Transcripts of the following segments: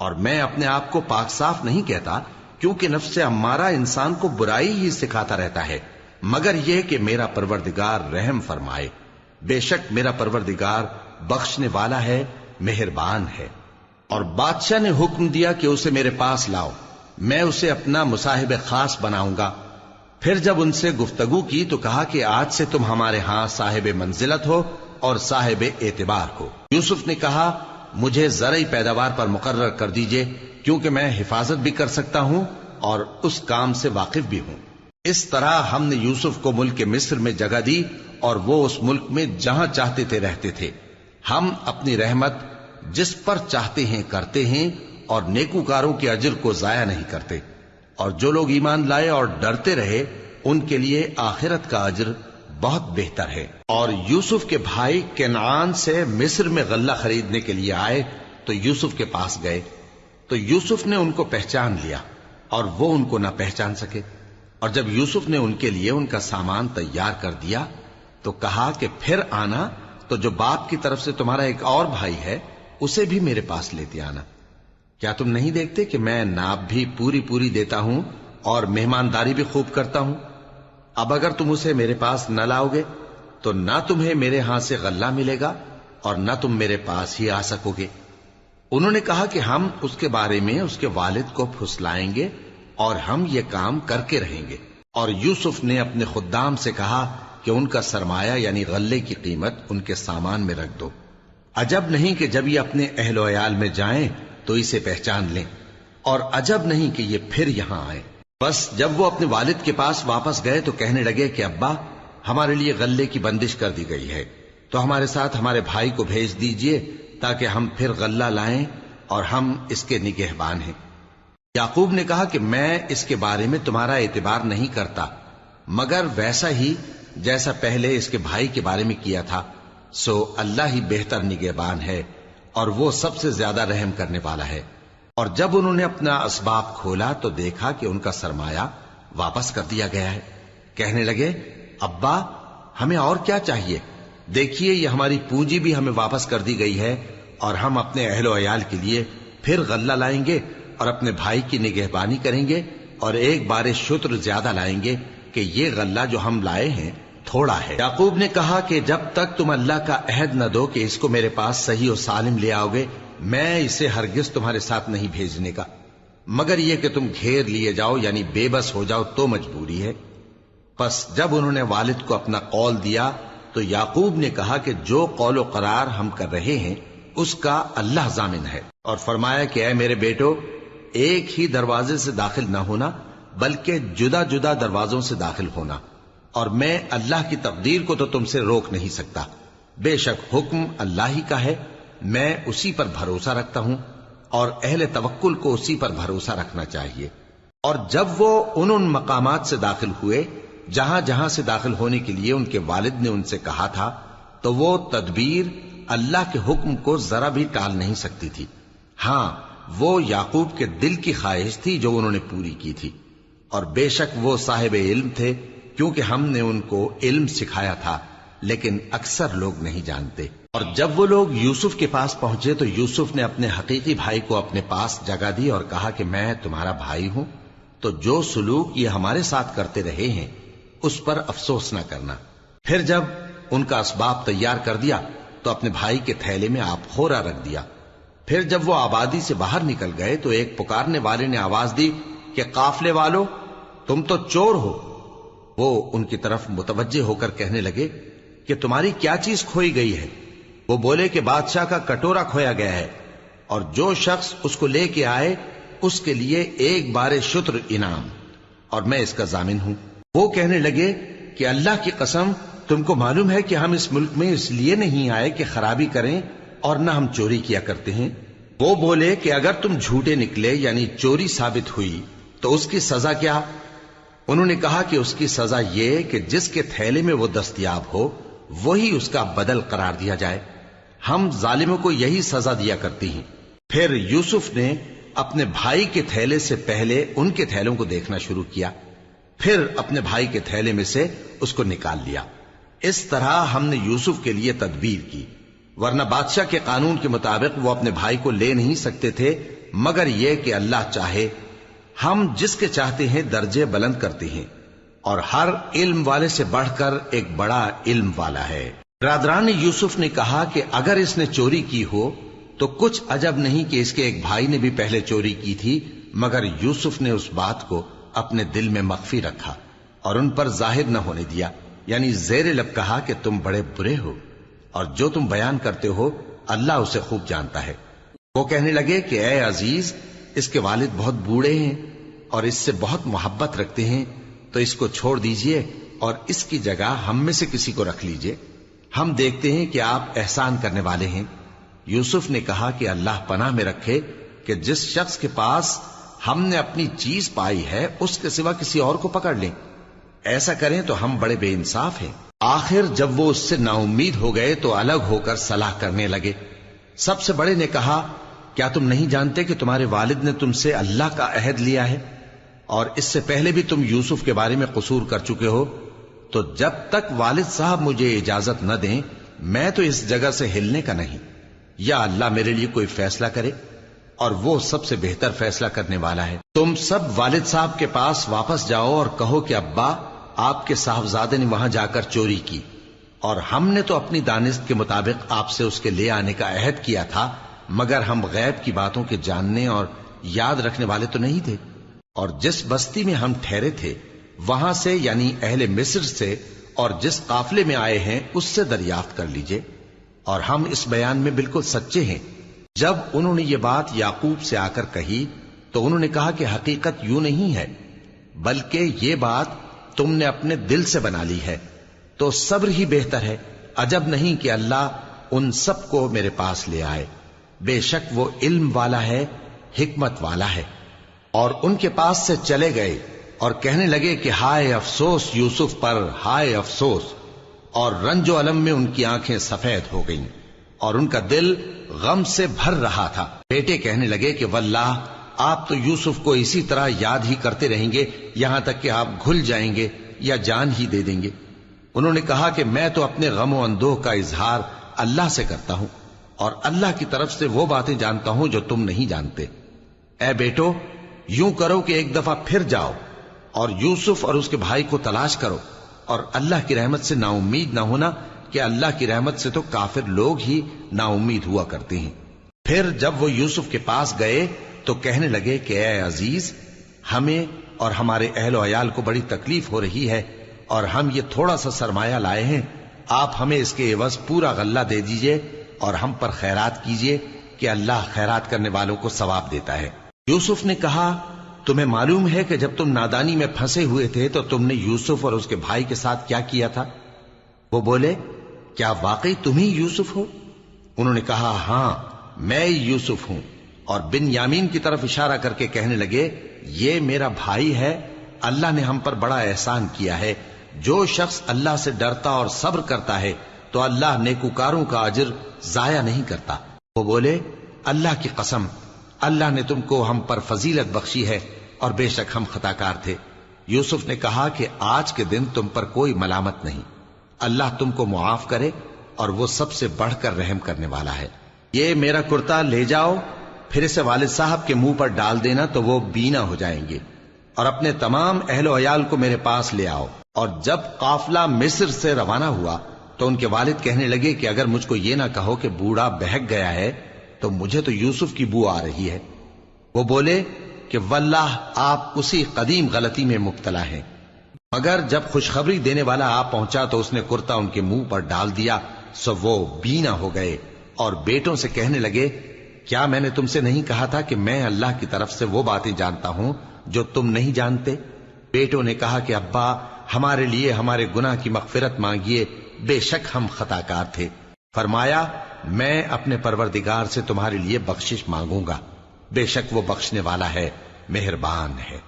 اور میں اپنے آپ کو پاک صاف نہیں کہتا، کیونکہ نفس امارہ انسان کو برائی ہی سکھاتا رہتا ہے، مگر یہ کہ میرا پروردگار رحم فرمائے۔ بے شک میرا پروردگار بخشنے والا ہے، مہربان ہے۔ اور بادشاہ نے حکم دیا کہ اسے میرے پاس لاؤ، میں اسے اپنا مصاحب خاص بناؤں گا۔ پھر جب ان سے گفتگو کی تو کہا کہ آج سے تم ہمارے ہاں صاحب منزلت ہو اور صاحب اعتبار ہو۔ یوسف نے کہا مجھے زرعی پیداوار پر مقرر کر دیجئے، کیونکہ میں حفاظت بھی کر سکتا ہوں اور اس کام سے واقف بھی ہوں۔ اس طرح ہم نے یوسف کو ملک مصر میں جگہ دی اور وہ اس ملک میں جہاں چاہتے تھے رہتے تھے۔ ہم اپنی رحمت جس پر چاہتے ہیں کرتے ہیں اور نیکوکاروں کے اجر کو ضائع نہیں کرتے، اور جو لوگ ایمان لائے اور ڈرتے رہے ان کے لیے آخرت کا اجر بہت بہتر ہے۔ اور یوسف کے بھائی کنعان سے مصر میں غلہ خریدنے کے لیے آئے تو یوسف کے پاس گئے، تو یوسف نے ان کو پہچان لیا اور وہ ان کو نہ پہچان سکے۔ اور جب یوسف نے ان کے لیے ان کا سامان تیار کر دیا تو کہا کہ پھر آنا تو جو باپ کی طرف سے تمہارا ایک اور بھائی ہے اسے بھی میرے پاس لیتے آنا۔ کیا تم نہیں دیکھتے کہ میں ناب بھی پوری پوری دیتا ہوں اور مہمانداری بھی خوب کرتا ہوں؟ اب اگر تم اسے میرے پاس نہ لاؤ گے تو نہ تمہیں میرے ہاں سے غلہ ملے گا اور نہ تم میرے پاس ہی آ سکو گے۔ انہوں نے کہا کہ ہم اس کے بارے میں اس کے والد کو پھسلائیں گے اور ہم یہ کام کر کے رہیں گے۔ اور یوسف نے اپنے خدام سے کہا کہ ان کا سرمایہ یعنی غلے کی قیمت ان کے سامان میں رکھ دو۔ عجب نہیں کہ جب یہ اپنے اہل و عیال میں جائیں تو اسے پہچان لیں، اور عجب نہیں کہ یہ پھر یہاں آئے۔ بس جب وہ اپنے والد کے پاس واپس گئے تو کہنے لگے کہ ابا ہمارے لیے غلے کی بندش کر دی گئی ہے، تو ہمارے ساتھ ہمارے بھائی کو بھیج دیجئے تاکہ ہم پھر غلہ لائیں اور ہم اس کے نگہبان ہیں۔ یعقوب نے کہا کہ میں اس کے بارے میں تمہارا اعتبار نہیں کرتا، مگر ویسا ہی جیسا پہلے اس کے بھائی کے بارے میں کیا تھا، سو اللہ ہی بہتر نگہبان ہے اور وہ سب سے زیادہ رحم کرنے والا ہے۔ اور جب انہوں نے اپنا اسباب کھولا تو دیکھا کہ ان کا سرمایہ واپس کر دیا گیا ہے۔ کہنے لگے ابا ہمیں اور کیا چاہیے؟ دیکھیے یہ ہماری پونجی بھی ہمیں واپس کر دی گئی ہے، اور ہم اپنے اہل و عیال کے لیے پھر غلہ لائیں گے اور اپنے بھائی کی نگہبانی کریں گے، اور ایک بار شتر زیادہ لائیں گے کہ یہ غلہ جو ہم لائے ہیں تھوڑا ہے۔ یعقوب نے کہا کہ جب تک تم اللہ کا عہد نہ دو کہ اس کو میرے پاس صحیح و سالم لے آؤ گے، میں اسے ہرگز تمہارے ساتھ نہیں بھیجنے کا، مگر یہ کہ تم گھیر لیے جاؤ یعنی بے بس ہو جاؤ تو مجبوری ہے۔ پس جب انہوں نے والد کو اپنا قول دیا تو یعقوب نے کہا کہ جو قول و قرار ہم کر رہے ہیں اس کا اللہ ضامن ہے، اور فرمایا کہ اے میرے بیٹو ایک ہی دروازے سے داخل نہ ہونا بلکہ جدا جدا دروازوں سے داخل ہونا، اور میں اللہ کی تقدیر کو تو تم سے روک نہیں سکتا، بے شک حکم اللہ ہی کا ہے، میں اسی پر بھروسہ رکھتا ہوں، اور اہل توکل کو اسی پر بھروسہ رکھنا چاہیے۔ اور جب وہ ان مقامات سے داخل ہوئے جہاں جہاں سے داخل ہونے کے لیے ان کے والد نے ان سے کہا تھا، تو وہ تدبیر اللہ کے حکم کو ذرا بھی ٹال نہیں سکتی تھی۔ ہاں وہ یعقوب کے دل کی خواہش تھی جو انہوں نے پوری کی تھی، اور بے شک وہ صاحب علم تھے، کیونکہ ہم نے ان کو علم سکھایا تھا، لیکن اکثر لوگ نہیں جانتے۔ اور جب وہ لوگ یوسف کے پاس پہنچے تو یوسف نے اپنے حقیقی بھائی کو اپنے پاس جگہ دی اور کہا کہ میں تمہارا بھائی ہوں، تو جو سلوک یہ ہمارے ساتھ کرتے رہے ہیں اس پر افسوس نہ کرنا۔ پھر جب ان کا اسباب تیار کر دیا تو اپنے بھائی کے تھیلے میں آپ خورا رکھ دیا۔ پھر جب وہ آبادی سے باہر نکل گئے تو ایک پکارنے والے نے آواز دی کہ قافلے والو تم تو چور ہو۔ وہ ان کی طرف متوجہ ہو کر کہنے لگے کہ تمہاری کیا چیز کھوئی گئی ہے؟ وہ بولے کہ بادشاہ کا کٹورا کھویا گیا ہے، اور جو شخص اس کو لے کے آئے اس کے لیے ایک بار شتر انعام، اور میں اس کا ضامن ہوں۔ وہ کہنے لگے کہ اللہ کی قسم تم کو معلوم ہے کہ ہم اس ملک میں اس لیے نہیں آئے کہ خرابی کریں اور نہ ہم چوری کیا کرتے ہیں۔ وہ بولے کہ اگر تم جھوٹے نکلے یعنی چوری ثابت ہوئی تو اس کی سزا کیا؟ انہوں نے کہا کہ اس کی سزا یہ کہ جس کے تھیلے میں وہ دستیاب ہو وہی اس کا بدل قرار دیا جائے، ہم ظالموں کو یہی سزا دیا کرتی ہیں۔ پھر یوسف نے اپنے بھائی کے تھیلے سے پہلے ان کے تھیلوں کو دیکھنا شروع کیا، پھر اپنے بھائی کے تھیلے میں سے اس کو نکال لیا۔ اس طرح ہم نے یوسف کے لیے تدبیر کی، ورنہ بادشاہ کے قانون کے مطابق وہ اپنے بھائی کو لے نہیں سکتے تھے مگر یہ کہ اللہ چاہے ہم جس کے چاہتے ہیں درجے بلند کرتے ہیں، اور ہر علم والے سے بڑھ کر ایک بڑا علم والا ہے۔ برادران یوسف نے کہا کہ اگر اس نے چوری کی ہو تو کچھ عجب نہیں کہ اس کے ایک بھائی نے بھی پہلے چوری کی تھی، مگر یوسف نے اس بات کو اپنے دل میں مخفی رکھا اور ان پر ظاہر نہ ہونے دیا، یعنی زیر لب کہا کہ تم بڑے برے ہو اور جو تم بیان کرتے ہو اللہ اسے خوب جانتا ہے۔ وہ کہنے لگے کہ اے عزیز، اس کے والد بہت بوڑھے ہیں اور اس سے بہت محبت رکھتے ہیں، تو اس کو چھوڑ دیجئے اور اس کی جگہ ہم میں سے کسی کو رکھ لیجئے، ہم دیکھتے ہیں کہ آپ احسان کرنے والے ہیں۔ یوسف نے کہا کہ اللہ پناہ میں رکھے کہ جس شخص کے پاس ہم نے اپنی چیز پائی ہے اس کے سوا کسی اور کو پکڑ لیں، ایسا کریں تو ہم بڑے بے انصاف ہیں۔ آخر جب وہ اس سے نا امید ہو گئے تو الگ ہو کر صلاح کرنے لگے۔ سب سے بڑے نے کہا، کیا تم نہیں جانتے کہ تمہارے والد نے تم سے اللہ کا عہد لیا ہے اور اس سے پہلے بھی تم یوسف کے بارے میں قصور کر چکے ہو؟ تو جب تک والد صاحب مجھے اجازت نہ دیں میں تو اس جگہ سے ہلنے کا نہیں، یا اللہ میرے لیے کوئی فیصلہ کرے، اور وہ سب سے بہتر فیصلہ کرنے والا ہے۔ تم سب والد صاحب کے پاس واپس جاؤ اور کہو کہ ابا، آپ کے صاحبزادے نے وہاں جا کر چوری کی، اور ہم نے تو اپنی دانست کے مطابق آپ سے اس کے لے آنے کا عہد کیا تھا، مگر ہم غیب کی باتوں کے جاننے اور یاد رکھنے والے تو نہیں تھے، اور جس بستی میں ہم ٹھہرے تھے وہاں سے، یعنی اہل مصر سے، اور جس قافلے میں آئے ہیں اس سے دریافت کر لیجئے، اور ہم اس بیان میں بالکل سچے ہیں۔ جب انہوں نے یہ بات یعقوب سے آ کر کہی تو انہوں نے کہا کہ حقیقت یوں نہیں ہے، بلکہ یہ بات تم نے اپنے دل سے بنا لی ہے، تو صبر ہی بہتر ہے۔ عجب نہیں کہ اللہ ان سب کو میرے پاس لے آئے، بے شک وہ علم والا ہے، حکمت والا ہے۔ اور ان کے پاس سے چلے گئے اور کہنے لگے کہ ہائے افسوس یوسف پر، ہائے افسوس، اور رنج و الم میں ان کی آنکھیں سفید ہو گئیں اور ان کا دل غم سے بھر رہا تھا۔ بیٹے کہنے لگے کہ واللہ آپ تو یوسف کو اسی طرح یاد ہی کرتے رہیں گے یہاں تک کہ آپ گھل جائیں گے یا جان ہی دے دیں گے۔ انہوں نے کہا کہ میں تو اپنے غم و اندوہ کا اظہار اللہ سے کرتا ہوں، اور اللہ کی طرف سے وہ باتیں جانتا ہوں جو تم نہیں جانتے۔ اے بیٹو، یوں کرو کہ ایک دفعہ پھر جاؤ اور یوسف اور اس کے بھائی کو تلاش کرو، اور اللہ کی رحمت سے نا امید نہ ہونا کہ اللہ کی رحمت سے تو کافر لوگ ہی نا امید ہوا کرتے ہیں۔ پھر جب وہ یوسف کے پاس گئے تو کہنے لگے کہ اے عزیز، ہمیں اور ہمارے اہل و عیال کو بڑی تکلیف ہو رہی ہے، اور ہم یہ تھوڑا سا سرمایہ لائے ہیں، آپ ہمیں اس کے عوض پورا غلہ دے دیجئے اور ہم پر خیرات کیجئے کہ اللہ خیرات کرنے والوں کو ثواب دیتا ہے۔ یوسف نے کہا، تمہیں معلوم ہے کہ جب تم نادانی میں پھنسے ہوئے تھے تو تم نے یوسف اور اس کے بھائی کے ساتھ کیا کیا تھا؟ وہ بولے، کیا واقعی تم ہی یوسف ہو؟ انہوں نے کہا، ہاں میں یوسف ہوں، اور بن یامین کی طرف اشارہ کر کے کہنے لگے، یہ میرا بھائی ہے، اللہ نے ہم پر بڑا احسان کیا ہے۔ جو شخص اللہ سے ڈرتا اور صبر کرتا ہے تو اللہ نیکوکاروں کا اجر ضائع نہیں کرتا۔ وہ بولے، اللہ کی قسم، اللہ نے تم کو ہم پر فضیلت بخشی ہے اور بے شک ہم خطاکار تھے۔ یوسف نے کہا کہ آج کے دن تم پر کوئی ملامت نہیں، اللہ تم کو معاف کرے، اور وہ سب سے بڑھ کر رحم کرنے والا ہے۔ یہ میرا کرتا لے جاؤ، پھر اسے والد صاحب کے منہ پر ڈال دینا تو وہ بینا ہو جائیں گے، اور اپنے تمام اہل و عیال کو میرے پاس لے آؤ۔ اور جب قافلہ مصر سے روانہ ہوا تو ان کے والد کہنے لگے کہ اگر مجھ کو یہ نہ کہو کہ بوڑھا بہک گیا ہے تو مجھے تو یوسف کی بو آ رہی ہے۔ وہ بولے کہ واللہ آپ اسی قدیم غلطی میں مبتلا ہیں۔ مگر جب خوشخبری دینے والا آپ پہنچا تو اس نے کرتا ان کے منہ پر ڈال دیا، سو وہ بینا ہو گئے، اور بیٹوں سے کہنے لگے، کیا میں نے تم سے نہیں کہا تھا کہ میں اللہ کی طرف سے وہ باتیں جانتا ہوں جو تم نہیں جانتے؟ بیٹوں نے کہا کہ ابا، ہمارے لیے ہمارے گناہ کی مغفرت مانگیے، بے شک ہم خطاکار تھے۔ فرمایا، میں اپنے پروردگار سے تمہارے لیے بخشش مانگوں گا، بے شک وہ بخشنے والا ہے، مہربان ہے۔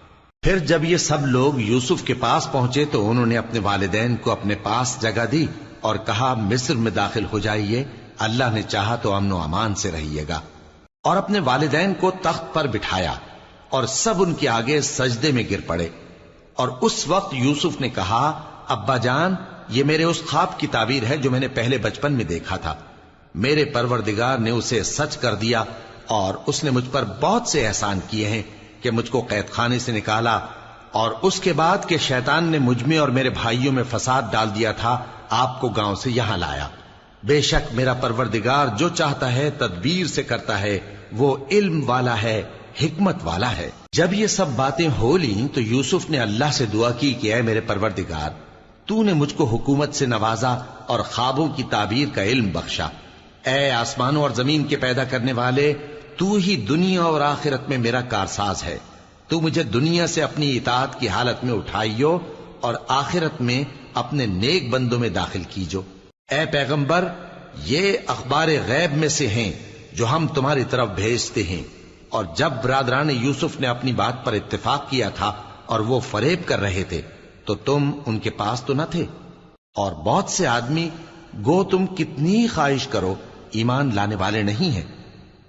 پھر جب یہ سب لوگ یوسف کے پاس پہنچے تو انہوں نے اپنے والدین کو اپنے پاس جگہ دی اور کہا، مصر میں داخل ہو جائیے، اللہ نے چاہا تو امن و امان سے رہیے گا۔ اور اپنے والدین کو تخت پر بٹھایا اور سب ان کے آگے سجدے میں گر پڑے۔ اور اس وقت یوسف نے کہا، ابا جان، یہ میرے اس خواب کی تعبیر ہے جو میں نے پہلے بچپن میں دیکھا تھا، میرے پروردگار نے اسے سچ کر دیا اور اس نے مجھ پر بہت سے احسان کیے ہیں کہ مجھ کو قید خانے سے نکالا، اور اس کے بعد کہ شیطان نے مجھ میں اور میرے بھائیوں میں فساد ڈال دیا تھا، آپ کو گاؤں سے یہاں لایا۔ بے شک میرا پروردگار جو چاہتا ہے تدبیر سے کرتا ہے، وہ علم والا ہے، حکمت والا ہے۔ جب یہ سب باتیں ہو لیں تو یوسف نے اللہ سے دعا کی کہ اے میرے پروردگار، تو نے مجھ کو حکومت سے نوازا اور خوابوں کی تعبیر کا علم بخشا۔ اے آسمانوں اور زمین کے پیدا کرنے والے، تو ہی دنیا اور آخرت میں میرا کارساز ہے۔ تو مجھے دنیا سے اپنی اطاعت کی حالت میں اٹھائیو اور آخرت میں اپنے نیک بندوں میں داخل کیجو۔ اے پیغمبر، یہ اخبار غیب میں سے ہیں جو ہم تمہاری طرف بھیجتے ہیں۔ اور جب برادران یوسف نے اپنی بات پر اتفاق کیا تھا اور وہ فریب کر رہے تھے تو تم ان کے پاس تو نہ تھے، اور بہت سے آدمی گو تم کتنی خواہش کرو ایمان لانے والے نہیں ہیں،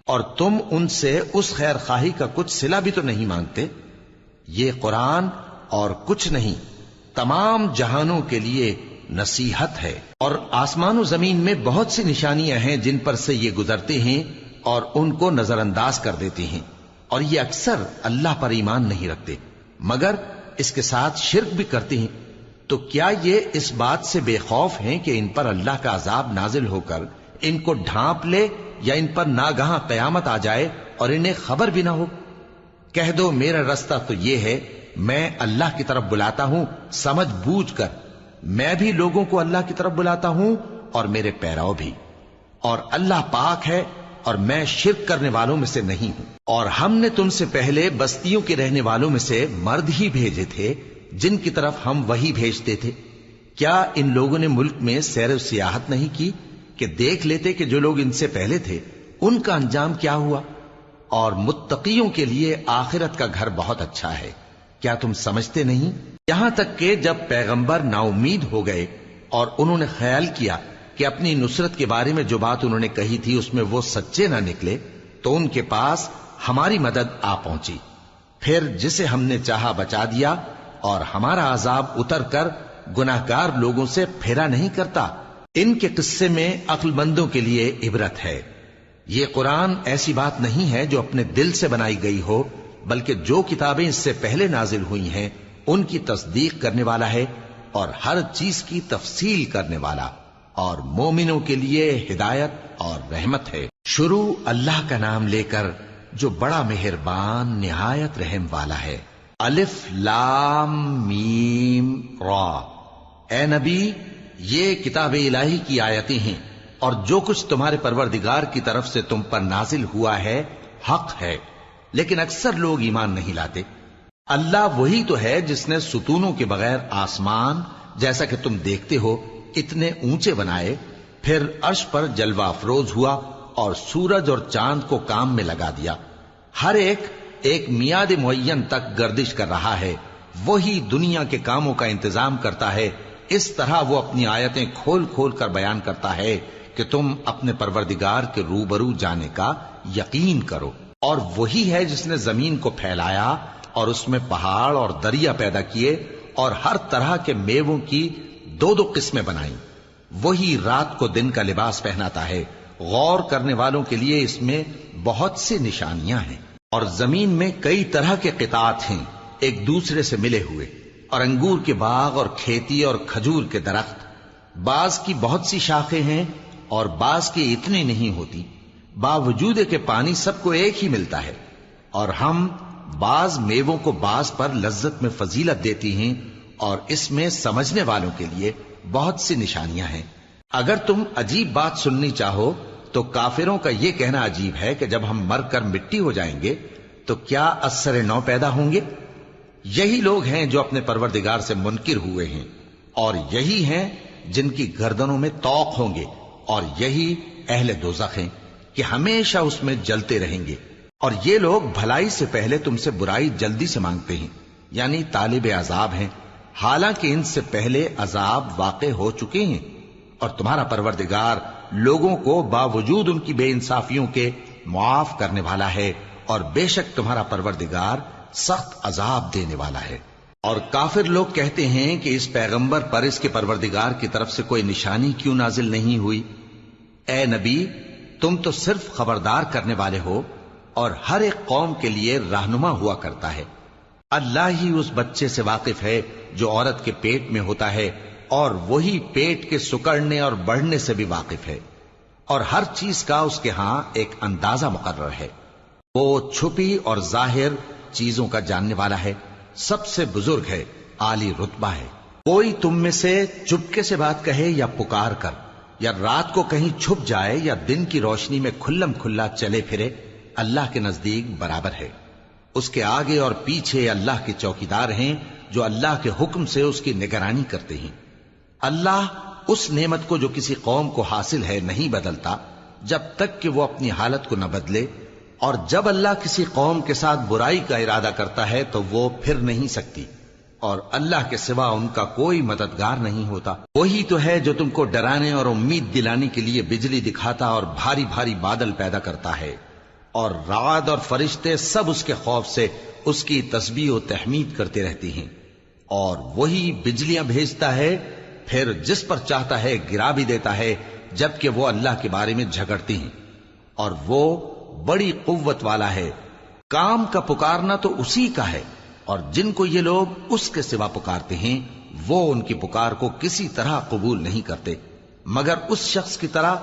اور تم ان سے اس خیر خواہی کا کچھ صلہ بھی تو نہیں مانگتے۔ یہ قرآن اور کچھ نہیں تمام جہانوں کے لیے نصیحت ہے، اور آسمان و زمین میں بہت سی نشانیاں ہیں جن پر سے یہ گزرتے ہیں اور ان کو نظر انداز کر دیتے ہیں، اور یہ اکثر اللہ پر ایمان نہیں رکھتے مگر اس کے ساتھ شرک بھی کرتے ہیں۔ تو کیا یہ اس بات سے بے خوف ہیں کہ ان پر اللہ کا عذاب نازل ہو کر ان کو ڈھانپ لے، یا ان پر ناگہاں قیامت آ جائے اور انہیں خبر بھی نہ ہو؟ کہہ دو میرا رستہ تو یہ ہے، میں اللہ کی طرف بلاتا ہوں سمجھ بوجھ کر، میں بھی لوگوں کو اللہ کی طرف بلاتا ہوں اور میرے پیراؤ بھی، اور اللہ پاک ہے اور میں شرک کرنے والوں میں سے نہیں ہوں۔ اور ہم نے تم سے پہلے بستیوں کے رہنے والوں میں سے مرد ہی بھیجے تھے جن کی طرف ہم وہی بھیجتے تھے۔ کیا ان لوگوں نے ملک میں سیر و سیاحت نہیں کی کہ دیکھ لیتے کہ جو لوگ ان سے پہلے تھے ان کا انجام کیا ہوا؟ اور متقیوں کے لیے آخرت کا گھر بہت اچھا ہے، کیا تم سمجھتے نہیں؟ یہاں تک کہ جب پیغمبر نا امید ہو گئے اور انہوں نے خیال کیا کہ اپنی نصرت کے بارے میں جو بات انہوں نے کہی تھی اس میں وہ سچے نہ نکلے، تو ان کے پاس ہماری مدد آ پہنچی، پھر جسے ہم نے چاہا بچا دیا، اور ہمارا عذاب اتر کر گناہگار لوگوں سے پھیرا نہیں کرتا۔ ان کے قصے میں عقل مندوں کے لیے عبرت ہے۔ یہ قرآن ایسی بات نہیں ہے جو اپنے دل سے بنائی گئی ہو، بلکہ جو کتابیں اس سے پہلے نازل ہوئی ہیں ان کی تصدیق کرنے والا ہے، اور ہر چیز کی تفصیل کرنے والا، اور مومنوں کے لیے ہدایت اور رحمت ہے۔ شروع اللہ کا نام لے کر جو بڑا مہربان نہایت رحم والا ہے۔ الف لام میم را۔ اے نبی، یہ کتاب الہی کی آیتیں ہیں، اور جو کچھ تمہارے پروردگار کی طرف سے تم پر نازل ہوا ہے حق ہے، لیکن اکثر لوگ ایمان نہیں لاتے۔ اللہ وہی تو ہے جس نے ستونوں کے بغیر آسمان جیسا کہ تم دیکھتے ہو اتنے اونچے بنائے، پھر عرش پر جلوہ افروز ہوا اور سورج اور چاند کو کام میں لگا دیا، ہر ایک میعاد معین تک گردش کر رہا ہے۔ وہی دنیا کے کاموں کا انتظام کرتا ہے، اس طرح وہ اپنی آیتیں کھول کھول کر بیان کرتا ہے کہ تم اپنے پروردگار کے روبرو جانے کا یقین کرو۔ اور وہی ہے جس نے زمین کو پھیلایا اور اس میں پہاڑ اور دریا پیدا کیے اور ہر طرح کے میووں کی دو دو قسمیں بنائیں۔ وہی رات کو دن کا لباس پہناتا ہے، غور کرنے والوں کے لیے اس میں بہت سی نشانیاں ہیں۔ اور زمین میں کئی طرح کے قطعات ہیں ایک دوسرے سے ملے ہوئے، اور انگور کے باغ اور کھیتی اور کھجور کے درخت، بعض کی بہت سی شاخیں ہیں اور بعض کی اتنی نہیں ہوتی، باوجود کہ پانی سب کو ایک ہی ملتا ہے۔ اور ہم بعض میووں کو بعض پر لذت میں فضیلت دیتی ہیں، اور اس میں سمجھنے والوں کے لیے بہت سی نشانیاں ہیں۔ اگر تم عجیب بات سننی چاہو تو کافروں کا یہ کہنا عجیب ہے کہ جب ہم مر کر مٹی ہو جائیں گے تو کیا از سر نو پیدا ہوں گے؟ یہی لوگ ہیں جو اپنے پروردگار سے منکر ہوئے ہیں، اور یہی ہیں جن کی گردنوں میں طوق ہوں گے، اور یہی اہل دوزخ ہیں کہ ہمیشہ اس میں جلتے رہیں گے۔ اور یہ لوگ بھلائی سے پہلے تم سے برائی جلدی سے مانگتے ہیں، یعنی طالب عذاب ہیں، حالانکہ ان سے پہلے عذاب واقع ہو چکے ہیں۔ اور تمہارا پروردگار لوگوں کو باوجود ان کی بے انصافیوں کے معاف کرنے والا ہے، اور بے شک تمہارا پروردگار سخت عذاب دینے والا ہے۔ اور کافر لوگ کہتے ہیں کہ اس پیغمبر پر اس کے پروردگار کی طرف سے کوئی نشانی کیوں نازل نہیں ہوئی؟ اے نبی، تم تو صرف خبردار کرنے والے ہو، اور ہر ایک قوم کے لیے رہنما ہوا کرتا ہے۔ اللہ ہی اس بچے سے واقف ہے جو عورت کے پیٹ میں ہوتا ہے، اور وہی پیٹ کے سکڑنے اور بڑھنے سے بھی واقف ہے، اور ہر چیز کا اس کے ہاں ایک اندازہ مقرر ہے۔ وہ چھپی اور ظاہر چیزوں کا جاننے والا ہے، سب سے بزرگ ہے، عالی رتبہ ہے۔ کوئی تم میں سے چپکے سے بات کہے یا پکار کر، یا رات کو کہیں چھپ جائے یا دن کی روشنی میں کھلم کھلا چلے پھرے، اللہ کے نزدیک برابر ہے۔ اس کے آگے اور پیچھے اللہ کے چوکیدار ہیں جو اللہ کے حکم سے اس کی نگرانی کرتے ہیں۔ اللہ اس نعمت کو جو کسی قوم کو حاصل ہے نہیں بدلتا جب تک کہ وہ اپنی حالت کو نہ بدلے، اور جب اللہ کسی قوم کے ساتھ برائی کا ارادہ کرتا ہے تو وہ پھر نہیں سکتی، اور اللہ کے سوا ان کا کوئی مددگار نہیں ہوتا۔ وہی تو ہے جو تم کو ڈرانے اور امید دلانے کے لیے بجلی دکھاتا اور بھاری بھاری بادل پیدا کرتا ہے، اور رعد اور فرشتے سب اس کے خوف سے اس کی تسبیح و تحمید کرتے رہتے ہیں۔ اور وہی بجلیاں بھیجتا ہے، پھر جس پر چاہتا ہے گرا بھی دیتا ہے، جبکہ وہ اللہ کے بارے میں جھگڑتے ہیں، اور وہ بڑی قوت والا ہے۔ کام کا پکارنا تو اسی کا ہے، اور جن کو یہ لوگ اس کے سوا پکارتے ہیں وہ ان کی پکار کو کسی طرح قبول نہیں کرتے، مگر اس شخص کی طرح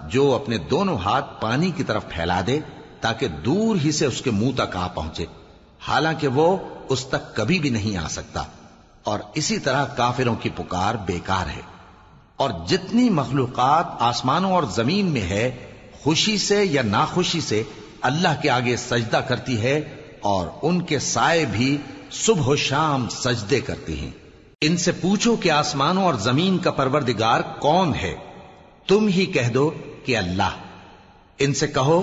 جو اپنے دونوں ہاتھ پانی کی طرف پھیلا دے تاکہ دور ہی سے اس کے منہ تک آ پہنچے، حالانکہ وہ اس تک کبھی بھی نہیں آ سکتا۔ اور اسی طرح کافروں کی پکار بیکار ہے۔ اور جتنی مخلوقات آسمانوں اور زمین میں ہے، خوشی سے یا ناخوشی سے اللہ کے آگے سجدہ کرتی ہے، اور ان کے سائے بھی صبح و شام سجدے کرتے ہیں۔ ان سے پوچھو کہ آسمانوں اور زمین کا پروردگار کون ہے؟ تم ہی کہہ دو کہ اللہ۔ ان سے کہو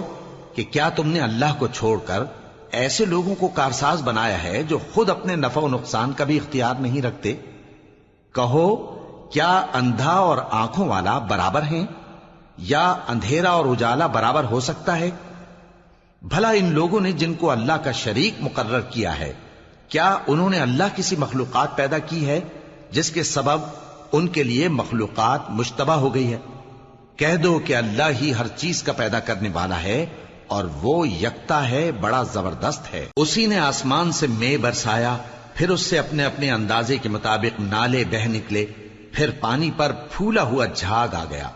کہ کیا تم نے اللہ کو چھوڑ کر ایسے لوگوں کو کارساز بنایا ہے جو خود اپنے نفع و نقصان کا بھی اختیار نہیں رکھتے؟ کہو کیا اندھا اور آنکھوں والا برابر ہیں، یا اندھیرا اور اجالا برابر ہو سکتا ہے؟ بھلا ان لوگوں نے جن کو اللہ کا شریک مقرر کیا ہے، کیا انہوں نے اللہ کسی مخلوقات پیدا کی ہے جس کے سبب ان کے لیے مخلوقات مشتبہ ہو گئی ہے؟ کہہ دو کہ اللہ ہی ہر چیز کا پیدا کرنے والا ہے، اور وہ یکتا ہے، بڑا زبردست ہے۔ اسی نے آسمان سے مے برسایا، پھر اس سے اپنے اپنے اندازے کے مطابق نالے بہ نکلے، پھر پانی پر پھولا ہوا جھاگ آ گیا۔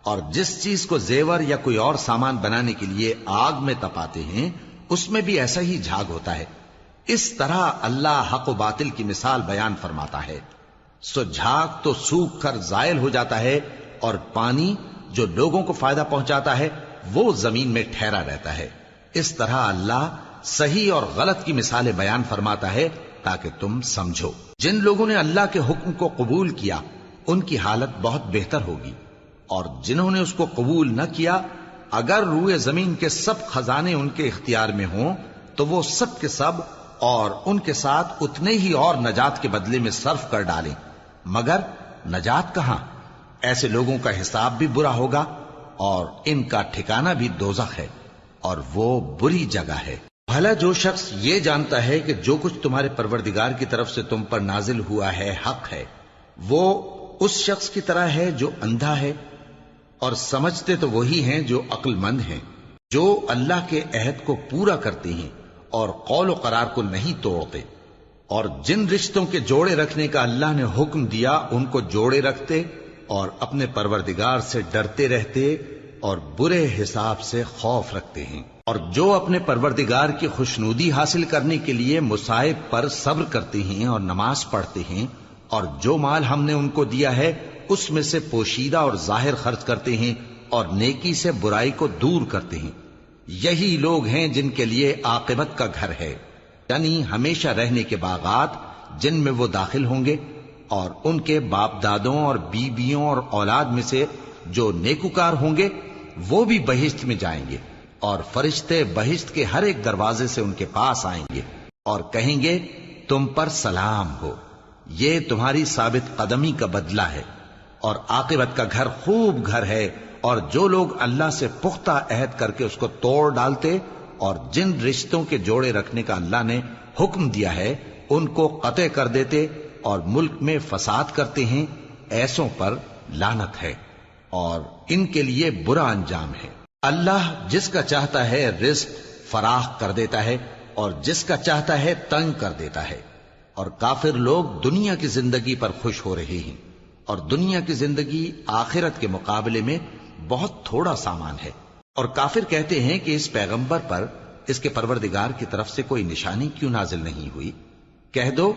اور جس چیز کو زیور یا کوئی اور سامان بنانے کے لیے آگ میں تپاتے ہیں اس میں بھی ایسا ہی جھاگ ہوتا ہے۔ اس طرح اللہ حق و باطل کی مثال بیان فرماتا ہے۔ سو جھاگ تو سوکھ کر زائل ہو جاتا ہے، اور پانی جو لوگوں کو فائدہ پہنچاتا ہے وہ زمین میں ٹھہرا رہتا ہے۔ اس طرح اللہ صحیح اور غلط کی مثالیں بیان فرماتا ہے تاکہ تم سمجھو۔ جن لوگوں نے اللہ کے حکم کو قبول کیا ان کی حالت بہت بہتر ہوگی، اور جنہوں نے اس کو قبول نہ کیا، اگر روئے زمین کے سب خزانے ان کے اختیار میں ہوں تو وہ سب کے سب اور ان کے ساتھ اتنے ہی اور نجات کے بدلے میں صرف کر ڈالیں، مگر نجات کہاں؟ ایسے لوگوں کا حساب بھی برا ہوگا، اور ان کا ٹھکانہ بھی دوزخ ہے، اور وہ بری جگہ ہے۔ بھلا جو شخص یہ جانتا ہے کہ جو کچھ تمہارے پروردگار کی طرف سے تم پر نازل ہوا ہے حق ہے، وہ اس شخص کی طرح ہے جو اندھا ہے، اور سمجھتے تو وہی ہیں جو عقل مند ہیں، جو اللہ کے عہد کو پورا کرتے ہیں اور قول و قرار کو نہیں توڑتے، اور جن رشتوں کے جوڑے رکھنے کا اللہ نے حکم دیا ان کو جوڑے رکھتے، اور اپنے پروردگار سے ڈرتے رہتے اور برے حساب سے خوف رکھتے ہیں، اور جو اپنے پروردگار کی خوشنودی حاصل کرنے کے لیے مصائب پر صبر کرتے ہیں اور نماز پڑھتے ہیں، اور جو مال ہم نے ان کو دیا ہے اس میں سے پوشیدہ اور ظاہر خرچ کرتے ہیں، اور نیکی سے برائی کو دور کرتے ہیں، یہی لوگ ہیں جن کے لیے عاقبت کا گھر ہے، یعنی ہمیشہ رہنے کے باغات جن میں وہ داخل ہوں گے، اور ان کے باپ دادوں اور بیویوں اور اولاد میں سے جو نیکوکار ہوں گے وہ بھی بہشت میں جائیں گے، اور فرشتے بہشت کے ہر ایک دروازے سے ان کے پاس آئیں گے اور کہیں گے تم پر سلام ہو، یہ تمہاری ثابت قدمی کا بدلہ ہے، اور عاقبت کا گھر خوب گھر ہے۔ اور جو لوگ اللہ سے پختہ عہد کر کے اس کو توڑ ڈالتے اور جن رشتوں کے جوڑے رکھنے کا اللہ نے حکم دیا ہے ان کو قطع کر دیتے اور ملک میں فساد کرتے ہیں، ایسوں پر لعنت ہے اور ان کے لیے برا انجام ہے۔ اللہ جس کا چاہتا ہے رزق فراخ کر دیتا ہے اور جس کا چاہتا ہے تنگ کر دیتا ہے۔ اور کافر لوگ دنیا کی زندگی پر خوش ہو رہے ہیں، اور دنیا کی زندگی آخرت کے مقابلے میں بہت تھوڑا سامان ہے۔ اور کافر کہتے ہیں کہ اس پیغمبر پر اس کے پروردگار کی طرف سے کوئی نشانی کیوں نازل نہیں ہوئی؟ کہہ دو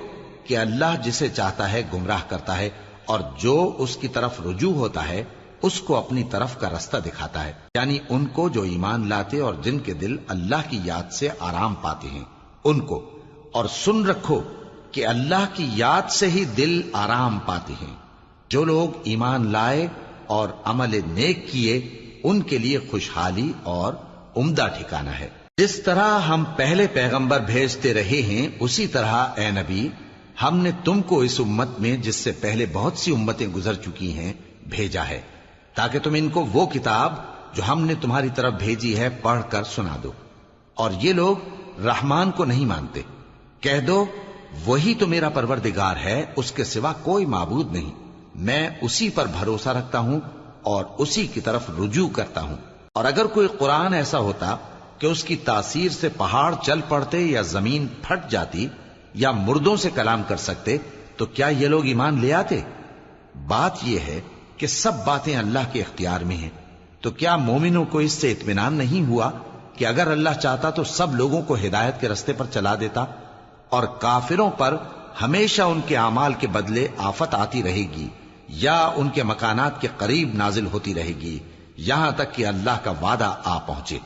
کہ اللہ جسے چاہتا ہے گمراہ کرتا ہے، اور جو اس کی طرف رجوع ہوتا ہے اس کو اپنی طرف کا رستہ دکھاتا ہے، یعنی ان کو جو ایمان لاتے اور جن کے دل اللہ کی یاد سے آرام پاتے ہیں ان کو۔ اور سن رکھو کہ اللہ کی یاد سے ہی دل آرام پاتے ہیں۔ جو لوگ ایمان لائے اور عمل نیک کیے ان کے لیے خوشحالی اور عمدہ ٹھکانہ ہے۔ جس طرح ہم پہلے پیغمبر بھیجتے رہے ہیں اسی طرح اے نبی ہم نے تم کو اس امت میں جس سے پہلے بہت سی امتیں گزر چکی ہیں بھیجا ہے، تاکہ تم ان کو وہ کتاب جو ہم نے تمہاری طرف بھیجی ہے پڑھ کر سنا دو۔ اور یہ لوگ رحمان کو نہیں مانتے۔ کہہ دو وہی تو میرا پروردگار ہے، اس کے سوا کوئی معبود نہیں، میں اسی پر بھروسہ رکھتا ہوں اور اسی کی طرف رجوع کرتا ہوں۔ اور اگر کوئی قرآن ایسا ہوتا کہ اس کی تاثیر سے پہاڑ چل پڑتے یا زمین پھٹ جاتی یا مردوں سے کلام کر سکتے تو کیا یہ لوگ ایمان لے آتے؟ بات یہ ہے کہ سب باتیں اللہ کے اختیار میں ہیں، تو کیا مومنوں کو اس سے اطمینان نہیں ہوا کہ اگر اللہ چاہتا تو سب لوگوں کو ہدایت کے رستے پر چلا دیتا؟ اور کافروں پر ہمیشہ ان کے اعمال کے بدلے آفت آتی رہے گی یا ان کے مکانات کے قریب نازل ہوتی رہے گی یہاں تک کہ اللہ کا وعدہ آ پہنچے۔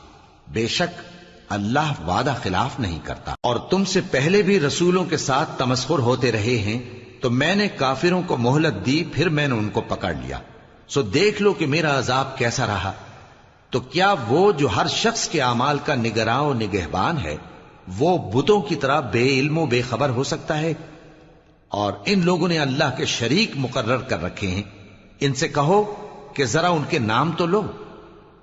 بے شک اللہ وعدہ خلاف نہیں کرتا۔ اور تم سے پہلے بھی رسولوں کے ساتھ تمسخر ہوتے رہے ہیں، تو میں نے کافروں کو مہلت دی، پھر میں نے ان کو پکڑ لیا، سو دیکھ لو کہ میرا عذاب کیسا رہا۔ تو کیا وہ جو ہر شخص کے اعمال کا نگراں و نگہبان ہے وہ بتوں کی طرح بے علم و بے خبر ہو سکتا ہے؟ اور ان لوگوں نے اللہ کے شریک مقرر کر رکھے ہیں۔ ان سے کہو کہ ذرا ان کے نام تو لو۔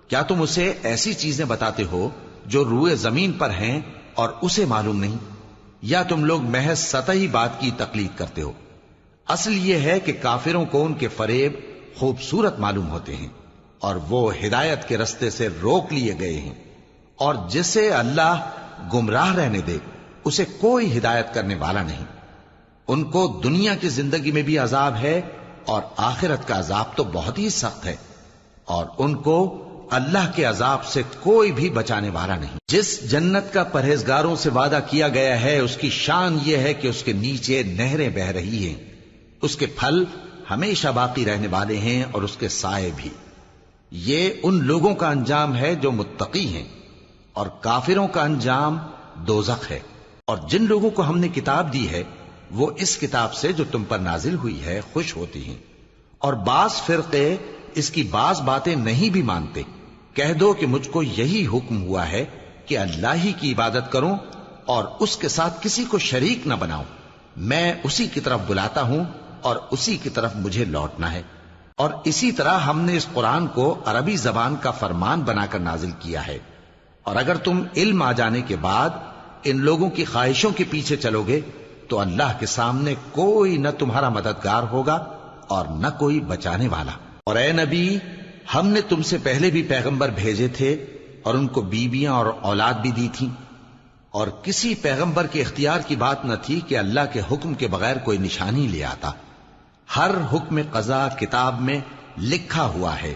کیا تم اسے ایسی چیزیں بتاتے ہو جو روئے زمین پر ہیں اور اسے معلوم نہیں، یا تم لوگ محض سطحی بات کی تقلید کرتے ہو؟ اصل یہ ہے کہ کافروں کو ان کے فریب خوبصورت معلوم ہوتے ہیں اور وہ ہدایت کے رستے سے روک لیے گئے ہیں، اور جسے اللہ گمراہ رہنے دے اسے کوئی ہدایت کرنے والا نہیں۔ ان کو دنیا کی زندگی میں بھی عذاب ہے اور آخرت کا عذاب تو بہت ہی سخت ہے، اور ان کو اللہ کے عذاب سے کوئی بھی بچانے والا نہیں۔ جس جنت کا پرہیزگاروں سے وعدہ کیا گیا ہے اس کی شان یہ ہے کہ اس کے نیچے نہریں بہ رہی ہیں، اس کے پھل ہمیشہ باقی رہنے والے ہیں اور اس کے سائے بھی۔ یہ ان لوگوں کا انجام ہے جو متقی ہیں، اور کافروں کا انجام دوزخ ہے۔ اور جن لوگوں کو ہم نے کتاب دی ہے وہ اس کتاب سے جو تم پر نازل ہوئی ہے خوش ہوتی ہیں، اور بعض فرقے اس کی بعض باتیں نہیں بھی مانتے۔ کہہ دو کہ مجھ کو یہی حکم ہوا ہے کہ اللہ ہی کی عبادت کروں اور اس کے ساتھ کسی کو شریک نہ بناؤں، میں اسی کی طرف بلاتا ہوں اور اسی کی طرف مجھے لوٹنا ہے۔ اور اسی طرح ہم نے اس قرآن کو عربی زبان کا فرمان بنا کر نازل کیا ہے، اور اگر تم علم آ جانے کے بعد ان لوگوں کی خواہشوں کے پیچھے چلو گے تو اللہ کے سامنے کوئی نہ تمہارا مددگار ہوگا اور نہ کوئی بچانے والا۔ اور اے نبی ہم نے تم سے پہلے بھی پیغمبر بھیجے تھے اور ان کو بیویاں اور اولاد بھی دی تھیں، اور کسی پیغمبر کے اختیار کی بات نہ تھی کہ اللہ کے حکم کے بغیر کوئی نشانی لے آتا۔ ہر حکم قضا کتاب میں لکھا ہوا ہے۔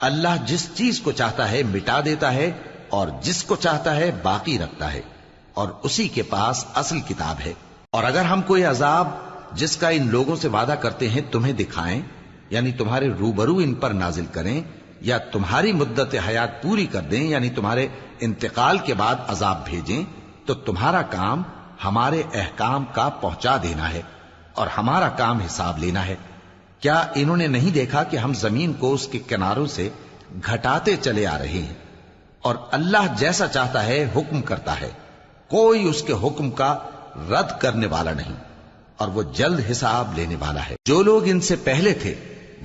اللہ جس چیز کو چاہتا ہے مٹا دیتا ہے اور جس کو چاہتا ہے باقی رکھتا ہے، اور اسی کے پاس اصل کتاب ہے۔ اور اگر ہم کوئی عذاب جس کا ان لوگوں سے وعدہ کرتے ہیں تمہیں دکھائیں، یعنی تمہارے روبرو ان پر نازل کریں، یا تمہاری مدت حیات پوری کر دیں، یعنی تمہارے انتقال کے بعد عذاب بھیجیں، تو تمہارا کام ہمارے احکام کا پہنچا دینا ہے اور ہمارا کام حساب لینا ہے۔ کیا انہوں نے نہیں دیکھا کہ ہم زمین کو اس کے کناروں سے گھٹاتے چلے آ رہے ہیں؟ اور اللہ جیسا چاہتا ہے حکم کرتا ہے، کوئی اس کے حکم کا رد کرنے والا نہیں، اور وہ جلد حساب لینے والا ہے۔ جو لوگ ان سے پہلے تھے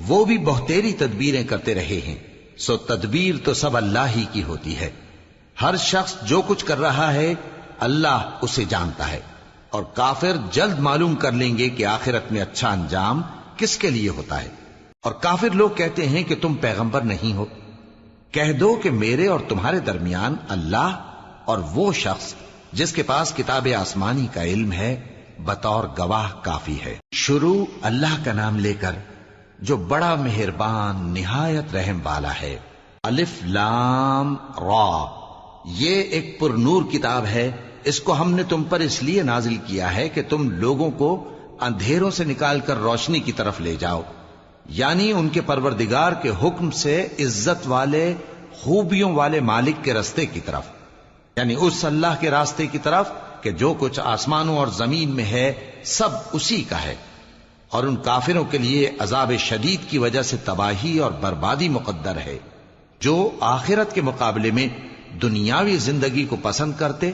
وہ بھی بہتیری تدبیریں کرتے رہے ہیں، سو تدبیر تو سب اللہ ہی کی ہوتی ہے۔ ہر شخص جو کچھ کر رہا ہے اللہ اسے جانتا ہے، اور کافر جلد معلوم کر لیں گے کہ آخرت میں اچھا انجام کس کے لیے ہوتا ہے۔ اور کافر لوگ کہتے ہیں کہ تم پیغمبر نہیں ہو۔ کہہ دو کہ میرے اور تمہارے درمیان اللہ اور وہ شخص جس کے پاس کتاب آسمانی کا علم ہے بطور گواہ کافی ہے۔ شروع اللہ کا نام لے کر جو بڑا مہربان نہایت رحم والا ہے۔ الف لام را، یہ ایک پر نور کتاب ہے، اس کو ہم نے تم پر اس لیے نازل کیا ہے کہ تم لوگوں کو اندھیروں سے نکال کر روشنی کی طرف لے جاؤ، یعنی ان کے پروردگار کے حکم سے عزت والے خوبیوں والے مالک کے راستے کی طرف، یعنی اس اللہ کے راستے کی طرف کہ جو کچھ آسمانوں اور زمین میں ہے سب اسی کا ہے، اور ان کافروں کے لیے عذاب شدید کی وجہ سے تباہی اور بربادی مقدر ہے، جو آخرت کے مقابلے میں دنیاوی زندگی کو پسند کرتے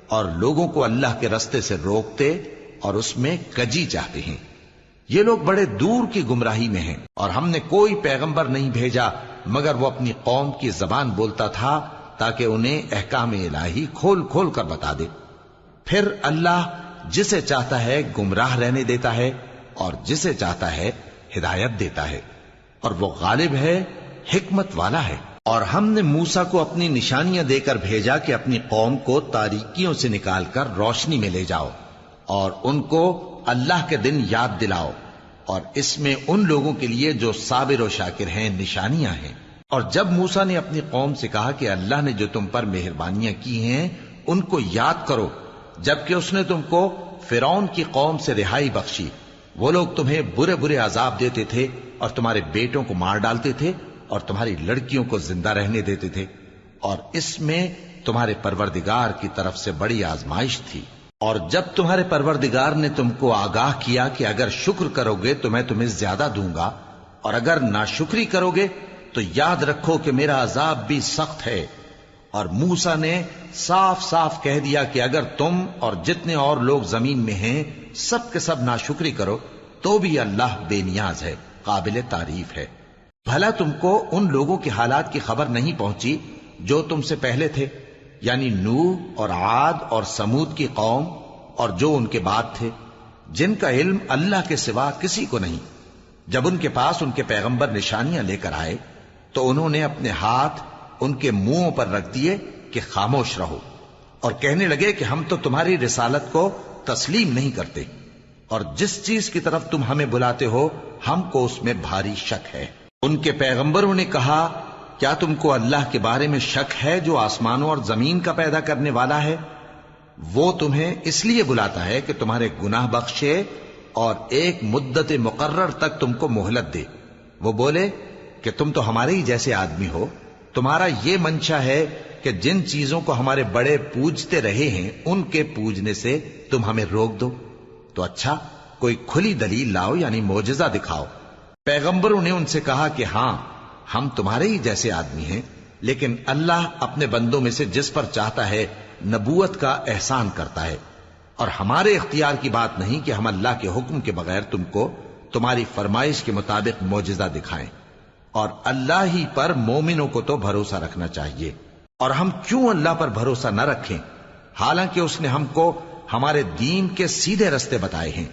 اور لوگوں کو اللہ کے راستے سے روکتے اور اس میں کجی چاہتے ہیں۔ یہ لوگ بڑے دور کی گمراہی میں ہیں، اور ہم نے کوئی پیغمبر نہیں بھیجا مگر وہ اپنی قوم کی زبان بولتا تھا تاکہ انہیں احکام الہی کھول کھول کر بتا دے۔ پھر اللہ جسے چاہتا ہے گمراہ رہنے دیتا ہے اور جسے چاہتا ہے ہدایت دیتا ہے، اور وہ غالب ہے، حکمت والا ہے۔ اور ہم نے موسیٰ کو اپنی نشانیاں دے کر بھیجا کہ اپنی قوم کو تاریکیوں سے نکال کر روشنی میں لے جاؤ اور ان کو اللہ کے دن یاد دلاؤ، اور اس میں ان لوگوں کے لیے جو صابر و شاکر ہیں نشانیاں ہیں۔ اور جب موسیٰ نے اپنی قوم سے کہا کہ اللہ نے جو تم پر مہربانیاں کی ہیں ان کو یاد کرو، جبکہ اس نے تم کو فرعون کی قوم سے رہائی بخشی، وہ لوگ تمہیں برے برے عذاب دیتے تھے اور تمہارے بیٹوں کو مار ڈالتے تھے اور تمہاری لڑکیوں کو زندہ رہنے دیتے تھے، اور اس میں تمہارے پروردگار کی طرف سے بڑی آزمائش تھی۔ اور جب تمہارے پروردگار نے تم کو آگاہ کیا کہ اگر شکر کرو گے تو میں تمہیں زیادہ دوں گا، اور اگر ناشکری کرو گے تو یاد رکھو کہ میرا عذاب بھی سخت ہے۔ اور موسیٰ نے صاف صاف کہہ دیا کہ اگر تم اور جتنے اور لوگ زمین میں ہیں سب کے سب ناشکری کرو تو بھی اللہ بے نیاز ہے، قابل تعریف ہے۔ بھلا تم کو ان لوگوں کے حالات کی خبر نہیں پہنچی جو تم سے پہلے تھے، یعنی نوح اور عاد اور سمود کی قوم اور جو ان کے بعد تھے، جن کا علم اللہ کے سوا کسی کو نہیں۔ جب ان کے پاس ان کے پیغمبر نشانیاں لے کر آئے تو انہوں نے اپنے ہاتھ ان کے منہوں پر رکھ دیے کہ خاموش رہو، اور کہنے لگے کہ ہم تو تمہاری رسالت کو تسلیم نہیں کرتے، اور جس چیز کی طرف تم ہمیں بلاتے ہو ہم کو اس میں بھاری شک ہے۔ ان کے پیغمبروں نے کہا، کیا تم کو اللہ کے بارے میں شک ہے جو آسمانوں اور زمین کا پیدا کرنے والا ہے؟ وہ تمہیں اس لیے بلاتا ہے کہ تمہارے گناہ بخشے اور ایک مدت مقرر تک تم کو مہلت دے۔ وہ بولے کہ تم تو ہمارے ہی جیسے آدمی ہو، تمہارا یہ منشا ہے کہ جن چیزوں کو ہمارے بڑے پوجتے رہے ہیں ان کے پوجنے سے تم ہمیں روک دو، تو اچھا کوئی کھلی دلیل لاؤ، یعنی معجزہ دکھاؤ۔ پیغمبروں نے ان سے کہا کہ ہاں ہم تمہارے ہی جیسے آدمی ہیں، لیکن اللہ اپنے بندوں میں سے جس پر چاہتا ہے نبوت کا احسان کرتا ہے، اور ہمارے اختیار کی بات نہیں کہ ہم اللہ کے حکم کے بغیر تم کو تمہاری فرمائش کے مطابق معجزہ دکھائیں، اور اللہ ہی پر مومنوں کو تو بھروسہ رکھنا چاہیے۔ اور ہم کیوں اللہ پر بھروسہ نہ رکھیں حالانکہ اس نے ہم کو ہمارے دین کے سیدھے رستے بتائے ہیں،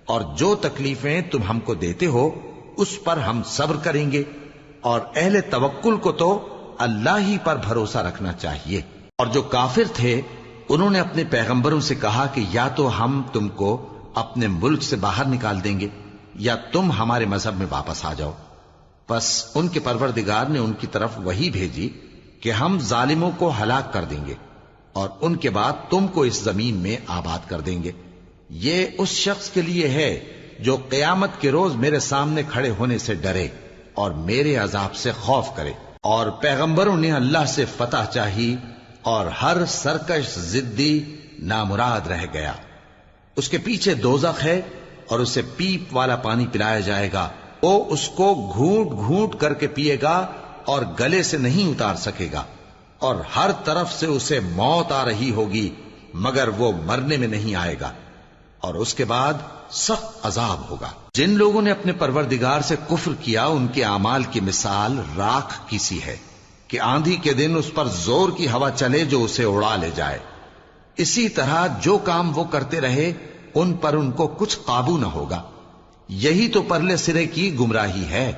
اور جو تکلیفیں تم ہم کو دیتے ہو اس پر ہم صبر کریں گے، اور اہل توکل کو تو اللہ ہی پر بھروسہ رکھنا چاہیے۔ اور جو کافر تھے انہوں نے اپنے پیغمبروں سے کہا کہ یا تو ہم تم کو اپنے ملک سے باہر نکال دیں گے یا تم ہمارے مذہب میں واپس آ جاؤ۔ بس ان کے پروردگار نے ان کی طرف وحی بھیجی کہ ہم ظالموں کو ہلاک کر دیں گے اور ان کے بعد تم کو اس زمین میں آباد کر دیں گے۔ یہ اس شخص کے لیے ہے جو قیامت کے روز میرے سامنے کھڑے ہونے سے ڈرے اور میرے عذاب سے خوف کرے۔ اور پیغمبروں نے اللہ سے فتح چاہی اور ہر سرکش ضدی نامراد رہ گیا۔ اس کے پیچھے دوزخ ہے اور اسے پیپ والا پانی پلایا جائے گا، وہ اس کو گھونٹ گھونٹ کر کے پیے گا اور گلے سے نہیں اتار سکے گا، اور ہر طرف سے اسے موت آ رہی ہوگی مگر وہ مرنے میں نہیں آئے گا، اور اس کے بعد سخت عذاب ہوگا۔ جن لوگوں نے اپنے پروردگار سے کفر کیا ان کے اعمال کی مثال راکھ کی سی ہے کہ آندھی کے دن اس پر زور کی ہوا چلے جو اسے اڑا لے جائے۔ اسی طرح جو کام وہ کرتے رہے ان پر ان کو کچھ قابو نہ ہوگا۔ یہی تو پرلے سرے کی گمراہی ہے۔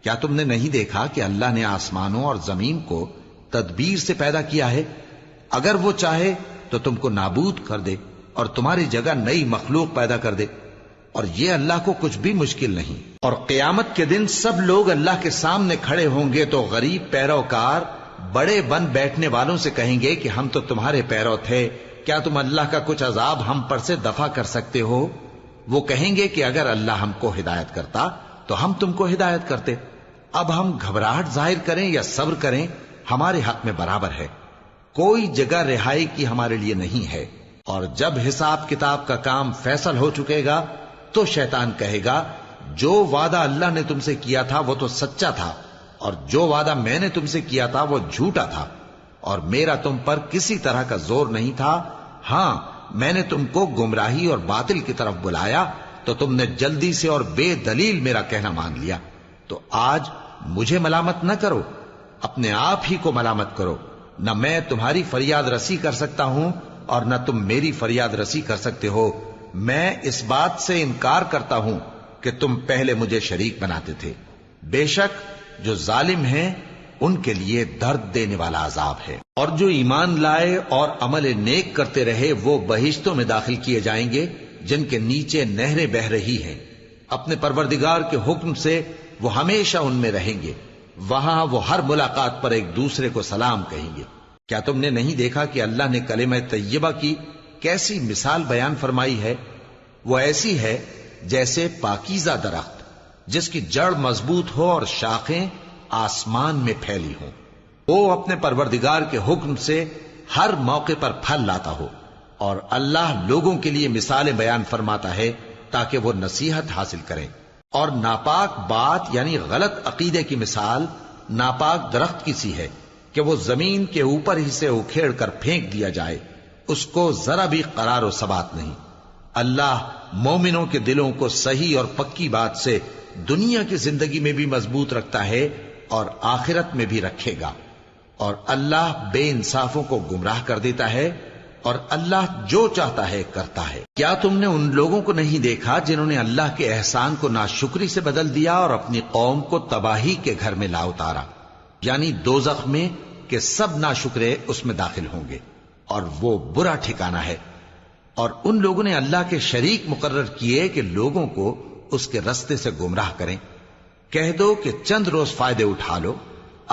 کیا تم نے نہیں دیکھا کہ اللہ نے آسمانوں اور زمین کو تدبیر سے پیدا کیا ہے؟ اگر وہ چاہے تو تم کو نابود کر دے اور تمہاری جگہ نئی مخلوق پیدا کر دے، اور یہ اللہ کو کچھ بھی مشکل نہیں۔ اور قیامت کے دن سب لوگ اللہ کے سامنے کھڑے ہوں گے تو غریب پیروکار بڑے بن بیٹھنے والوں سے کہیں گے کہ ہم تو تمہارے پیرو تھے، کیا تم اللہ کا کچھ عذاب ہم پر سے دفع کر سکتے ہو؟ وہ کہیں گے کہ اگر اللہ ہم کو ہدایت کرتا تو ہم تم کو ہدایت کرتے۔ اب ہم گھبراہٹ ظاہر کریں یا صبر کریں ہمارے حق میں برابر ہے، کوئی جگہ رہائی کی ہمارے لیے نہیں ہے۔ اور جب حساب کتاب کا کام فیصل ہو چکے گا تو شیطان کہے گا جو وعدہ اللہ نے تم سے کیا تھا وہ تو سچا تھا، اور جو وعدہ میں نے تم سے کیا تھا وہ جھوٹا تھا، اور میرا تم پر کسی طرح کا زور نہیں تھا۔ ہاں، میں نے تم کو گمراہی اور باطل کی طرف بلایا تو تم نے جلدی سے اور بے دلیل میرا کہنا مان لیا۔ تو آج مجھے ملامت نہ کرو، اپنے آپ ہی کو ملامت کرو۔ نہ میں تمہاری فریاد رسی کر سکتا ہوں اور نہ تم میری فریاد رسی کر سکتے ہو۔ میں اس بات سے انکار کرتا ہوں کہ تم پہلے مجھے شریک بناتے تھے۔ بے شک جو ظالم ہیں ان کے لیے درد دینے والا عذاب ہے۔ اور جو ایمان لائے اور عمل نیک کرتے رہے وہ بہشتوں میں داخل کیے جائیں گے جن کے نیچے نہریں بہ رہی ہیں۔ اپنے پروردگار کے حکم سے وہ ہمیشہ ان میں رہیں گے، وہاں وہ ہر ملاقات پر ایک دوسرے کو سلام کہیں گے۔ کیا تم نے نہیں دیکھا کہ اللہ نے کلمہ طیبہ کی کیسی مثال بیان فرمائی ہے؟ وہ ایسی ہے جیسے پاکیزہ درخت جس کی جڑ مضبوط ہو اور شاخیں آسمان میں پھیلی ہوں، وہ اپنے پروردگار کے حکم سے ہر موقع پر پھل لاتا ہو۔ اور اللہ لوگوں کے لیے مثالیں بیان فرماتا ہے تاکہ وہ نصیحت حاصل کریں۔ اور ناپاک بات یعنی غلط عقیدے کی مثال ناپاک درخت کی سی ہے کہ وہ زمین کے اوپر ہی سے اکھیڑ کر پھینک دیا جائے، اس کو ذرا بھی قرار و ثبات نہیں۔ اللہ مومنوں کے دلوں کو صحیح اور پکی بات سے دنیا کی زندگی میں بھی مضبوط رکھتا ہے اور آخرت میں بھی رکھے گا۔ اور اللہ بے انصافوں کو گمراہ کر دیتا ہے، اور اللہ جو چاہتا ہے کرتا ہے۔ کیا تم نے ان لوگوں کو نہیں دیکھا جنہوں نے اللہ کے احسان کو ناشکری سے بدل دیا اور اپنی قوم کو تباہی کے گھر میں لا اتارا، یعنی دوزخ میں، کہ سب ناشکرے اس میں داخل ہوں گے اور وہ برا ٹھکانہ ہے۔ اور ان لوگوں نے اللہ کے شریک مقرر کیے کہ لوگوں کو اس کے رستے سے گمراہ کریں۔ کہہ دو کہ چند روز فائدے اٹھا لو،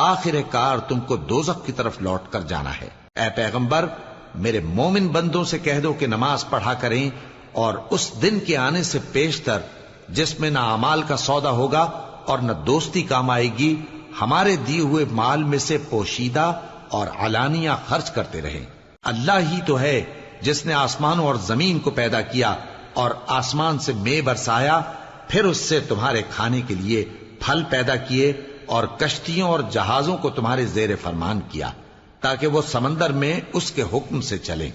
آخر کار تم کو دوزخ کی طرف لوٹ کر جانا ہے۔ اے پیغمبر، میرے مومن بندوں سے کہہ دو کہ نماز پڑھا کریں، اور اس دن کے آنے سے پیشتر جس میں نہ اعمال کا سودا ہوگا اور نہ دوستی کام آئے گی، ہمارے دیے ہوئے مال میں سے پوشیدہ اور علانیہ خرچ کرتے رہیں۔ اللہ ہی تو ہے جس نے آسمانوں اور زمین کو پیدا کیا اور آسمان سے مے برسایا، پھر اس سے تمہارے کھانے کے لیے پھل پیدا کیے اور کشتیوں اور جہازوں کو تمہارے زیر فرمان کیا تاکہ وہ سمندر میں اس کے حکم سے چلیں،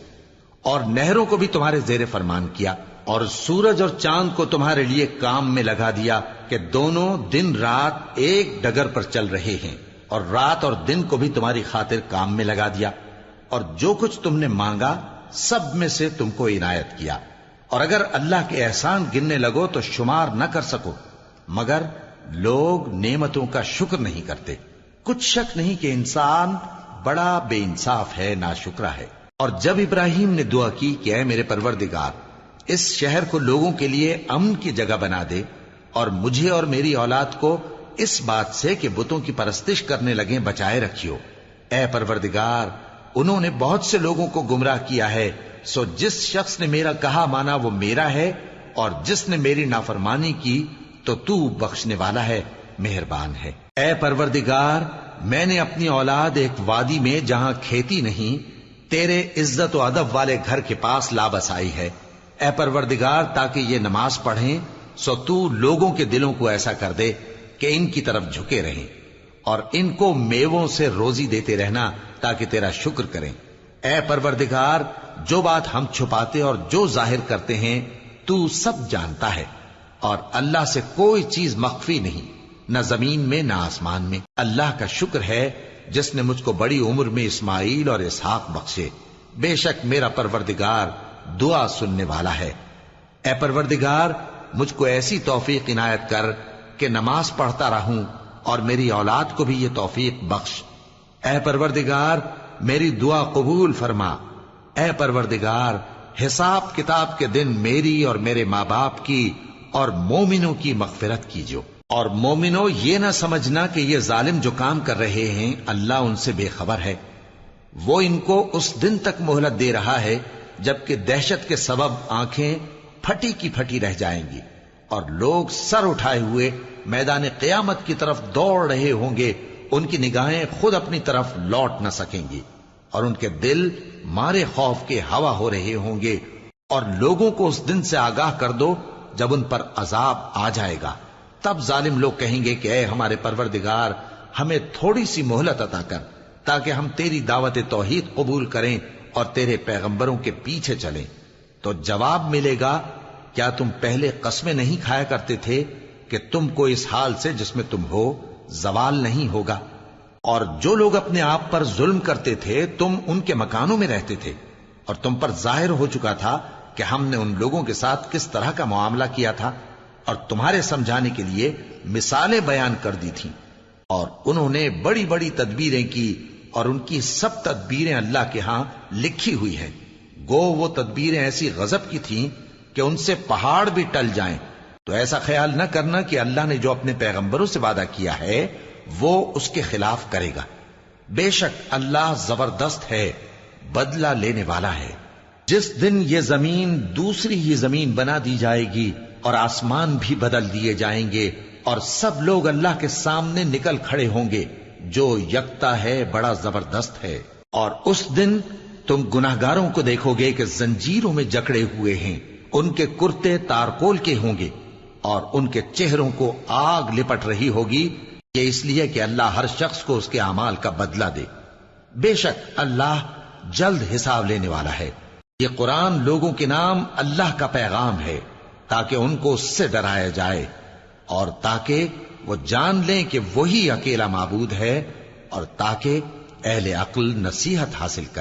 اور نہروں کو بھی تمہارے زیر فرمان کیا، اور سورج اور چاند کو تمہارے لیے کام میں لگا دیا کہ دونوں دن رات ایک ڈگر پر چل رہے ہیں، اور رات اور دن کو بھی تمہاری خاطر کام میں لگا دیا، اور جو کچھ تم نے مانگا سب میں سے تم کو عنایت کیا۔ اور اگر اللہ کے احسان گننے لگو تو شمار نہ کر سکو، مگر لوگ نعمتوں کا شکر نہیں کرتے۔ کچھ شک نہیں کہ انسان بڑا بے انصاف ہے، ناشکرا ہے۔ اور جب ابراہیم نے دعا کی کہ اے میرے پروردگار، اس شہر کو لوگوں کے لیے امن کی جگہ بنا دے، اور مجھے اور میری اولاد کو اس بات سے کہ بتوں کی پرستش کرنے لگیں بچائے رکھیو۔ اے پروردگار، انہوں نے بہت سے لوگوں کو گمراہ کیا ہے، سو جس شخص نے میرا کہا مانا وہ میرا ہے، اور جس نے میری نافرمانی کی تو تو بخشنے والا ہے، مہربان ہے۔ اے پروردگار، میں نے اپنی اولاد ایک وادی میں جہاں کھیتی نہیں، تیرے عزت و ادب والے گھر کے پاس لا بسائی ہے۔ اے پروردگار، تاکہ یہ نماز پڑھیں، سو تو لوگوں کے دلوں کو ایسا کر دے کہ ان کی طرف جھکے رہیں، اور ان کو میووں سے روزی دیتے رہنا تاکہ تیرا شکر کریں۔ اے پروردگار، جو بات ہم چھپاتے اور جو ظاہر کرتے ہیں تو سب جانتا ہے، اور اللہ سے کوئی چیز مخفی نہیں، نہ زمین میں نہ آسمان میں۔ اللہ کا شکر ہے جس نے مجھ کو بڑی عمر میں اسماعیل اور اسحاق بخشے، بے شک میرا پروردگار دعا سننے والا ہے۔ اے پروردگار، مجھ کو ایسی توفیق عنایت کر کہ نماز پڑھتا رہوں، اور میری اولاد کو بھی یہ توفیق بخش۔ اے پروردگار، میری دعا قبول فرما۔ اے پروردگار، حساب کتاب کے دن میری اور میرے ماں باپ کی اور مومنوں کی مغفرت کیجو۔ اور مومنوں، یہ نہ سمجھنا کہ یہ ظالم جو کام کر رہے ہیں اللہ ان سے بے خبر ہے۔ وہ ان کو اس دن تک مہلت دے رہا ہے جبکہ دہشت کے سبب آنکھیں پھٹی کی پھٹی رہ جائیں گی اور لوگ سر اٹھائے ہوئے میدان قیامت کی طرف دوڑ رہے ہوں گے۔ ان کی نگاہیں خود اپنی طرف لوٹ نہ سکیں گی اور ان کے دل مارے خوف کے ہوا ہو رہے ہوں گے۔ اور لوگوں کو اس دن سے آگاہ کر دو جب ان پر عذاب آ جائے گا۔ تب ظالم لوگ کہیں گے کہ اے ہمارے پروردگار، ہمیں تھوڑی سی مہلت عطا کر تاکہ ہم تیری دعوت توحید قبول کریں اور تیرے پیغمبروں کے پیچھے چلیں۔ تو جواب ملے گا، کیا تم پہلے قسمیں نہیں کھایا کرتے تھے کہ تم کو اس حال سے جس میں تم ہو زوال نہیں ہوگا؟ اور جو لوگ اپنے آپ پر ظلم کرتے تھے تم ان کے مکانوں میں رہتے تھے، اور تم پر ظاہر ہو چکا تھا کہ ہم نے ان لوگوں کے ساتھ کس طرح کا معاملہ کیا تھا، اور تمہارے سمجھانے کے لیے مثالیں بیان کر دی تھیں۔ اور انہوں نے بڑی بڑی تدبیریں کی، اور ان کی سب تدبیریں اللہ کے ہاں لکھی ہوئی ہیں۔ گو وہ تدبیریں ایسی غضب کی تھیں کہ ان سے پہاڑ بھی ٹل جائیں۔ تو ایسا خیال نہ کرنا کہ اللہ نے جو اپنے پیغمبروں سے وعدہ کیا ہے وہ اس کے خلاف کرے گا۔ بے شک اللہ زبردست ہے، بدلہ لینے والا ہے۔ جس دن یہ زمین دوسری ہی زمین بنا دی جائے گی اور آسمان بھی بدل دیے جائیں گے اور سب لوگ اللہ کے سامنے نکل کھڑے ہوں گے، جو یکتا ہے بڑا زبردست ہے۔ اور اس دن تم گناہگاروں کو دیکھو گے کہ زنجیروں میں جکڑے ہوئے ہیں، ان کے کرتے تارکول کے ہوں گے اور ان کے چہروں کو آگ لپٹ رہی ہوگی، یہ اس لیے کہ اللہ ہر شخص کو اس کے اعمال کا بدلہ دے۔ بے شک اللہ جلد حساب لینے والا ہے۔ یہ قرآن لوگوں کے نام اللہ کا پیغام ہے تاکہ ان کو اس سے ڈرایا جائے اور تاکہ وہ جان لیں کہ وہی اکیلا معبود ہے، اور تاکہ اہل عقل نصیحت حاصل کریں۔